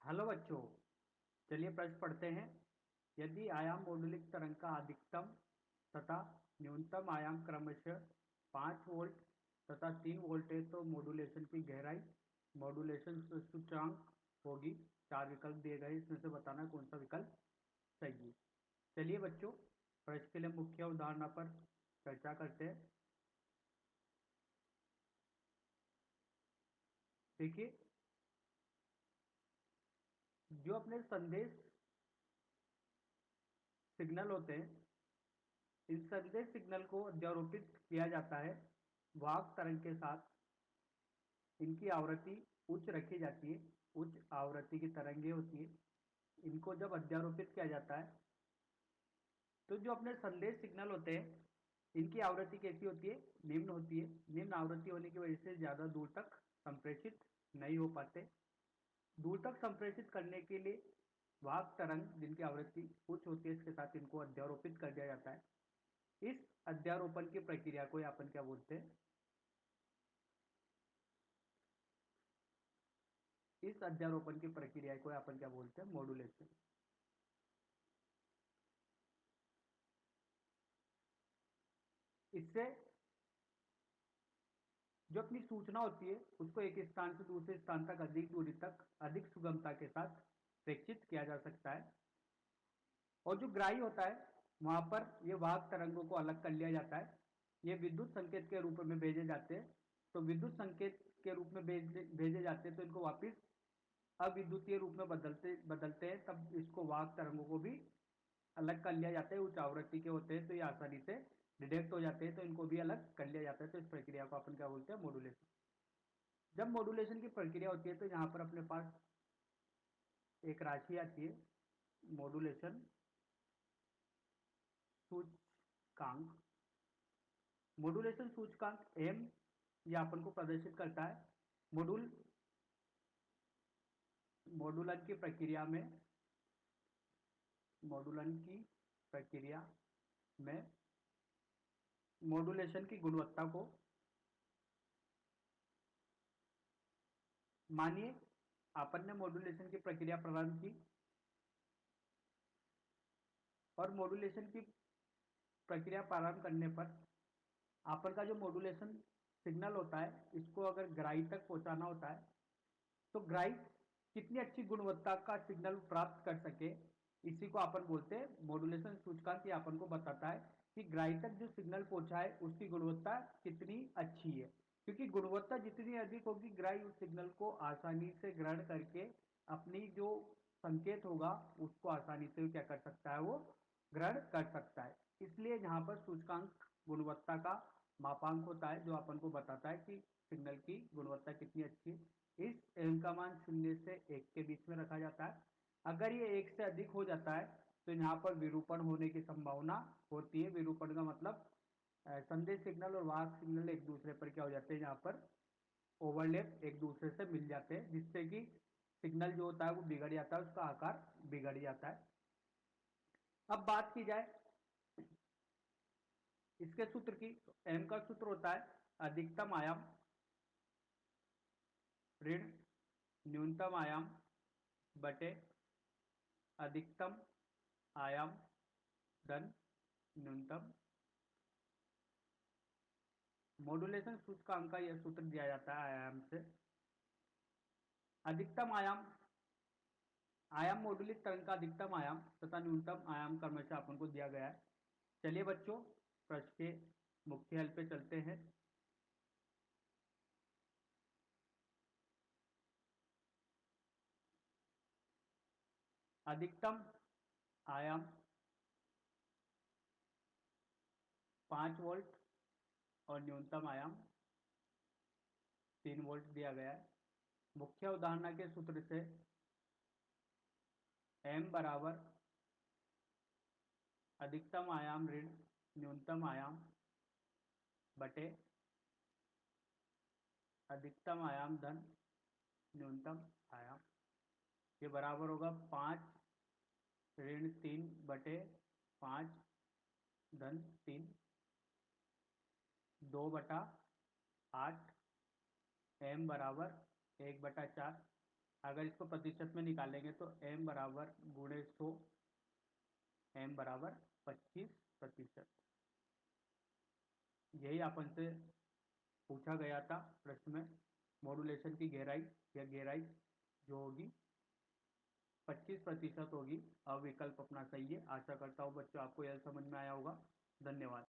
Hello बच्चों, चलिए प्रश्न पढ़ते हैं। यदि आयाम मॉडुलिक तरंग का अधिकतम तथा न्यूनतम आयाम क्रमशः 5 वोल्ट तथा 3 वोल्ट है तो मॉड्यूलेशन की गहराई मॉड्यूलेशन सूचकांक होगी। 4 विकल्प दिए गए, इसमें से बताना कौन सा विकल्प सही है। चलिए बच्चों, प्रश्न के लिए मुख्य उदाहरण पर चर्चा करते हैं। देखिए, जो अपने संदेश सिग्नल होते हैं, इन संदेश सिग्नल को अध्यारोपित किया जाता है वाहक तरंग के साथ। इनकी आवृत्ति उच्च रखी जाती है, उच्च आवृत्ति की तरंगें होती है। इनको जब अध्यारोपित किया जाता है तो जो अपने संदेश सिग्नल होते हैं, इनकी आवृत्ति कैसी होती है? निम्न होती है। निम्न आवृत्ति होने की वजह से ज्यादा दूर तक संप्रेषित नहीं हो पाते। दूर तक संप्रेषित करने के लिए वाहक तरंग जिनकी आवृत्ति उच्च होती है, इसके साथ इनको अध्यारोपित कर दिया जाता है। इस अध्यारोपण की प्रक्रिया को अपन क्या बोलते हैं? इस अध्यारोपण की प्रक्रिया को अपन क्या बोलते हैं? मॉड्यूलेशन। इससे जो अपनी सूचना होती है उसको एक स्थान से दूसरे स्थान तक अधिक दूरी तक अधिक सुगमता के साथ प्रेषित किया जा सकता है। और जो ग्राही होता है, वहां पर ये वाहक तरंगों को अलग कर लिया जाता है। ये विद्युत संकेत के रूप में भेजे जाते हैं। तो विद्युत संकेत के रूप में भेजे जाते हैं, तो इनको वापस अविद्युतीय रूप में बदलते बदलते हैं। तब इसको वाहक तरंगों को भी अलग कर लिया जाता है। उच्च आवृत्ति के होते हैं तो ये आसानी से डिटेक्ट हो जाते हैं, तो इनको भी अलग कर लिया जाता है। तो इस प्रक्रिया को अपन क्या बोलते हैं? मॉड्यूलेशन। जब मॉड्यूलेशन की प्रक्रिया होती है तो यहाँ पर अपने पास एक राशि आती है, मॉड्यूलेशन सूचकांक। मॉड्यूलेशन सूचकांक एम यह अपन को प्रदर्शित करता है मॉड्यूल मॉड्यूलन की प्रक्रिया में। मॉड्यूलन की प्रक्रिया में मॉड्यूलेशन की गुणवत्ता को, मानिए अपन ने मॉड्यूलेशन की प्रक्रिया प्रारंभ की और मॉड्यूलेशन की प्रक्रिया प्रारंभ करने पर आपन का जो मॉड्यूलेशन सिग्नल होता है, इसको अगर ग्राही तक पहुंचाना होता है तो ग्राही कितनी अच्छी गुणवत्ता का सिग्नल प्राप्त कर सके, इसी को अपन बोलते हैं मॉड्यूलेशन सूचकांक। ये अपन को बताता है कि ग्राही तक जो सिग्नल पहुंचा है उसकी गुणवत्ता कितनी अच्छी है। क्योंकि गुणवत्ता जितनी अधिक होगी, ग्राही उस सिग्नल को आसानी से ग्रहण करके अपनी जो संकेत होगा उसको आसानी से क्या कर सकता है? वो ग्रहण कर सकता है। इसलिए यहाँ पर सूचकांक गुणवत्ता का मापांक होता है, जो अपन को बताता है कि सिग्नल की गुणवत्ता कितनी अच्छी है। इस एम का मान 0 से 1 के बीच में रखा जाता है। अगर ये 1 से अधिक हो जाता है तो यहाँ पर विरूपण होने की संभावना होती है। विरूपण का मतलब संदेश सिग्नल और वाहक सिग्नल एक दूसरे पर क्या हो जाते हैं? यहाँ पर ओवरलैप एक दूसरे से मिल जाते हैं, जिससे कि सिग्नल जो होता है वो बिगड़ जाता है, उसका आकार बिगड़ जाता है। अब बात की जाए इसके सूत्र की, तो एम का सूत्र होता है अधिकतम आयाम ऋण न्यूनतम आयाम बटे अधिकतम आयाम धन न्यूनतम। मॉड्यूलेशन सूचकांक का यह सूत्र दिया जाता है आयाम से। अधिकतम आयाम, आयाम मॉड्यूलित तरंग का अधिकतम आयाम तथा न्यूनतम आयाम क्रमशः अपन को दिया गया है। चलिए बच्चों, प्रश्न के मुख्य हल पे चलते हैं। अधिकतम आयाम 5 वोल्ट और न्यूनतम आयाम 3 वोल्ट दिया गया है। मुख्य उदाहरण के सूत्र से m बराबर अधिकतम आयाम ऋण न्यूनतम आयाम बटे अधिकतम आयाम धन न्यूनतम आयाम, ये बराबर होगा 5 ऋण 3 बटे 5 धन 3, 2/8। m बराबर 1/4। अगर इसको प्रतिशत में निकालेंगे तो m बराबर गुणे 100, m बराबर 25%। यही अपन से पूछा गया था प्रश्न में। मॉड्यूलेशन की गहराई या गहराई जो होगी 25% होगी। अब विकल्प अपना सही है। आशा करता हूँ बच्चों आपको यह समझ में आया होगा। धन्यवाद।